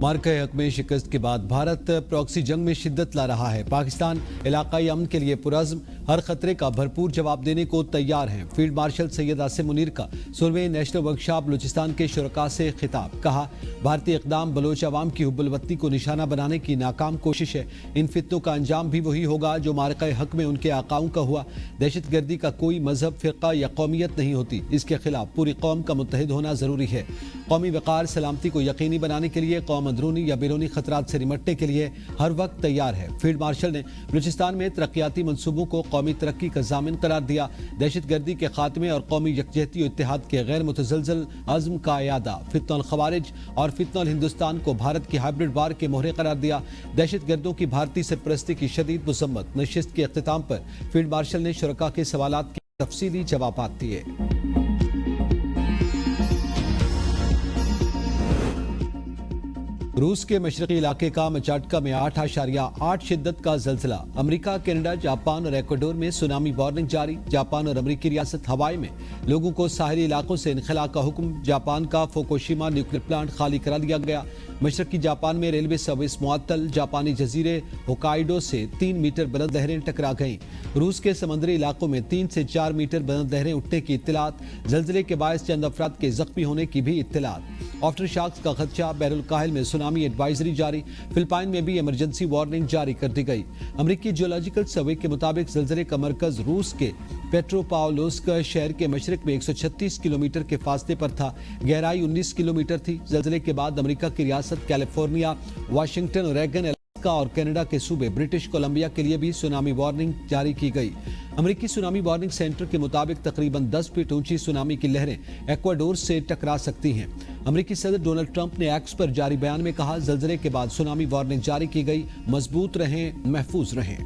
मार्का हक में शिकस्त के बाद भारत प्रॉक्सी जंग में शिद्दत ला रहा है। पाकिस्तान इलाकाई अमन के लिए पुरज़्म हर खतरे का भरपूर जवाब देने को तैयार है। फील्ड मार्शल सैयद आसिम मुनीर का 16वें नेशनल वर्कशॉप बलूचिस्तान के शुरका से खिताब। कहा, भारतीय इक़दाम बलोच अवाम की हुब्बुल-वतनी को निशाना बनाने की नाकाम कोशिश है। इन फितनों का अंजाम भी वही होगा जो मार्का हक में उनके आकाओं का हुआ। दहशत गर्दी का कोई मजहब, फ़िरका या कौमियत नहीं होती। इसके खिलाफ पूरी कौम का मुत्तहिद होना ज़रूरी है। कौमी वक़ार सलामती को यकीनी बनाने के लिए कौम अंदरूनी या बैरूनी खतरात से निमटने के लिए हर वक्त तैयार है। फील्ड मार्शल ने बलूचिस्तान में तरक्याती मंसूबों को कौमी तरक्की का ज़ामिन करार दिया। दहशत गर्दी के खात्मे और कौमी यकजहती और इत्तेहाद के गैर मुतज़लज़ल अज़्म का इयादा। फितनल ख़वारिज और फितनल हिंदुस्तान को भारत की हाइब्रिड वार के मोहरे करार दिया। दहशत गर्दों की भारतीय सरपरस्ती की शदीद मुज़म्मत। नशिस्त के अख्तिताम पर फील्ड मार्शल ने शुरका के सवालात के तफसीली जवाबात दिए। रूस के मशरकी इलाके का मचाटका में 8.8 शिद्दत का ज़लज़ला। अमेरिका, कनाडा, जापान और इक्वाडोर में सुनामी वार्निंग जारी। जापान और अमेरिकी रियासत हवाई में लोगों को साहिली इलाकों से इनखला का हुक्म। जापान का फुकुशिमा न्यूक्लियर प्लांट खाली करा दिया गया। मशरकी जापान में रेलवे सर्विस मुअत्तल। जापानी जजीरे होकाइडो से 3 मीटर बुलंद लहरें टकरा गईं। रूस के समंदरी इलाकों में 3 से 4 मीटर बुलंद लहरें उठने की इत्तलात। ज़लज़ले के बायस चंद अफराद के जख्मी होने की भी इत्तलात। आफ्टर शॉक्स का खदशा। बहरुल काहिल में सुनामी एडवाइजरी जारी। फिलिपाइन में भी इमरजेंसी वार्निंग जारी कर दी गई। अमेरिकी जियोलॉजिकल सर्वे के मुताबिक ज़लज़ले का मरकज रूस के पेट्रोपाउलोस्क शहर के मशरक में 136 किलोमीटर के फासले पर था। गहराई 19 किलोमीटर थी। ज़लज़ले के बाद अमेरिका की रियासत कैलिफोर्निया, वाशिंगटन, ओरेगन, अलास्का और कनाडा के सूबे ब्रिटिश कोलंबिया के लिए भी सुनामी वार्निंग जारी की गई। अमेरिकी सुनामी वार्निंग सेंटर के मुताबिक तकरीबन 10 फीट ऊंची सुनामी की लहरें इक्वाडोर से टकरा सकती हैं। अमेरिकी सदर डोनाल्ड ट्रंप ने एक्स पर जारी बयान में कहा, ज़लज़ले के बाद सुनामी वार्निंग जारी की गई। मजबूत रहें, महफूज रहें।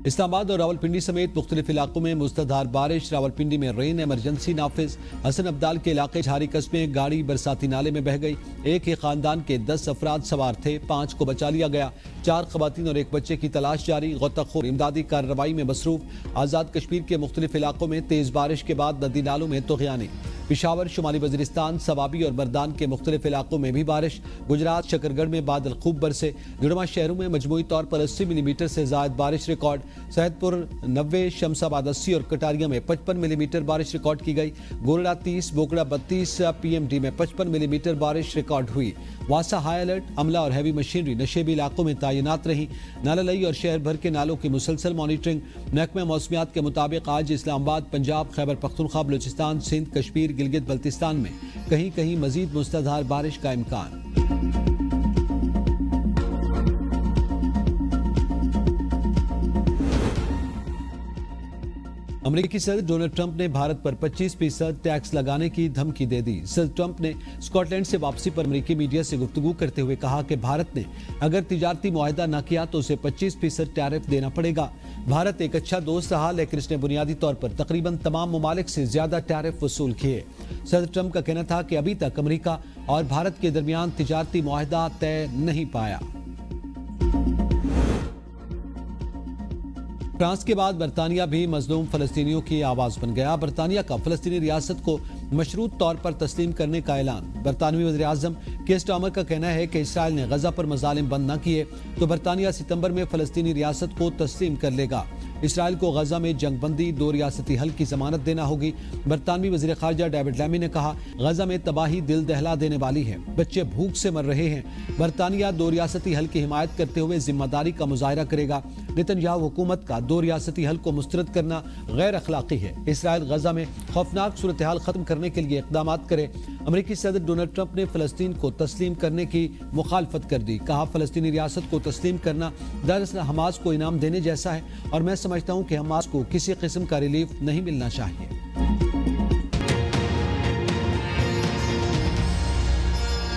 इस्लामाबाद और रावलपिंडी समेत मुख्तलिफ इलाकों में मुसलधार बारिश। रावलपिंडी में रेन इमरजेंसी नाफिज। हसन अब्दाल के इलाके झारी कस्बे में गाड़ी बरसाती नाले में बह गई। एक ही खानदान के 10 अफराद सवार थे। 5 को बचा लिया गया। 4 खवातीन और 1 बच्चे की तलाश जारी। गोताखोर इमदादी कार्रवाई में मसरूफ। आज़ाद कश्मीर के मुख्तलिफ इलाकों में तेज बारिश के बाद नदी नालों में तुग़यानी। पिशावर, शुमाली वज़ीरिस्तान, सवाबी और मर्दान के मुख्तलिफ इलाकों में भी बारिश। गुजरात, शकरगढ़ में बादल खूब बरसे। जुड़वा शहरों में मजमूई तौर पर 80 मिलीमीटर से ज़ायद बारिश रिकॉर्ड। सैदपुर 90, शमशाबाद 80 और कटारिया में 55 मिलीमीटर बारिश रिकॉर्ड की गई। गोरडा 30, बोगड़ा 32, पीएमडी में 55 मिलीमीटर बारिश रिकॉर्ड हुई। वासा हाई अलर्ट। अमला और हैवी मशीनरी नशेबी इलाकों में तैनात रही। नालालई और शहर भर के नालों की मुसलसल मॉनिटरिंग। महकमा मौसमियात के मुताबिक आज इस्लामाबाद, पंजाब, खैबर पख्तूनख्वा, बलूचिस्तान, सिंध, कश्मीर, गिलगित बल्तिस्तान में कहीं कहीं मजीद मुसलधार बारिश का इम्कान। अमेरिकी सदर डोनाल्ड ट्रंप ने भारत पर 25% टैक्स लगाने की धमकी दे दी। सदर ट्रंप ने स्कॉटलैंड से वापसी पर अमेरिकी मीडिया से गुफ्तगू करते हुए कहा कि भारत ने अगर तिजारती मुआहदा न किया तो उसे 25% टैरिफ देना पड़ेगा। भारत एक अच्छा दोस्त रहा, लेकिन इसने बुनियादी तौर पर तकरीबन तमाम ममालिक से ज्यादा टैरिफ वसूल किए। सदर ट्रंप का कहना था कि अभी तक अमेरिका और भारत के दरमियान तिजारती मुआहदा तय नहीं पाया। फ्रांस के बाद बरतानिया भी मजलूम फलस्तीनियों की आवाज बन गया। बरतानिया का फलस्तीनी रियासत को मशरूत तौर पर तस्लीम करने का ऐलान। बरतानवी वज़ीर आज़म कीर स्टारमर का कहना है कि इसराइल ने गजा पर मज़ालिम बंद न किए तो बरतानिया सितंबर में फलस्तीनी रियासत को तस्लीम कर लेगा। इसराइल को गजा में जंग बंदी, 2 रियासती हल की जमानत देना होगी। बरतानवी वज़ीर ख़ारजा डेविड लैमी ने कहा, गजा में तबाही दिल दहला देने वाली है। बच्चे भूख से मर रहे हैं। बरतानिया 2 रियासती हल की हिमायत करते हुए जिम्मेदारी का मुजाहिरा करेगा। नेतन्याहू हुकूमत का 2 रियासती हल को मुस्तरद करना गैर अखलाकी है। इसराइल गजा में खौफनाक सूरत हाल खत्म करने के लिए इक़दाम करे। अमेरिकी सदर डोनाल्ड ट्रंप ने फलस्तीन को तस्लीम करने की मुखालफत कर दी। कहा, फलस्तीनी रियासत को तस्लीम करना दरअसल हमास को इनाम देने जैसा है और मैं समझता हूं कि हमास को किसी किस्म का रिलीफ नहीं मिलना चाहिए।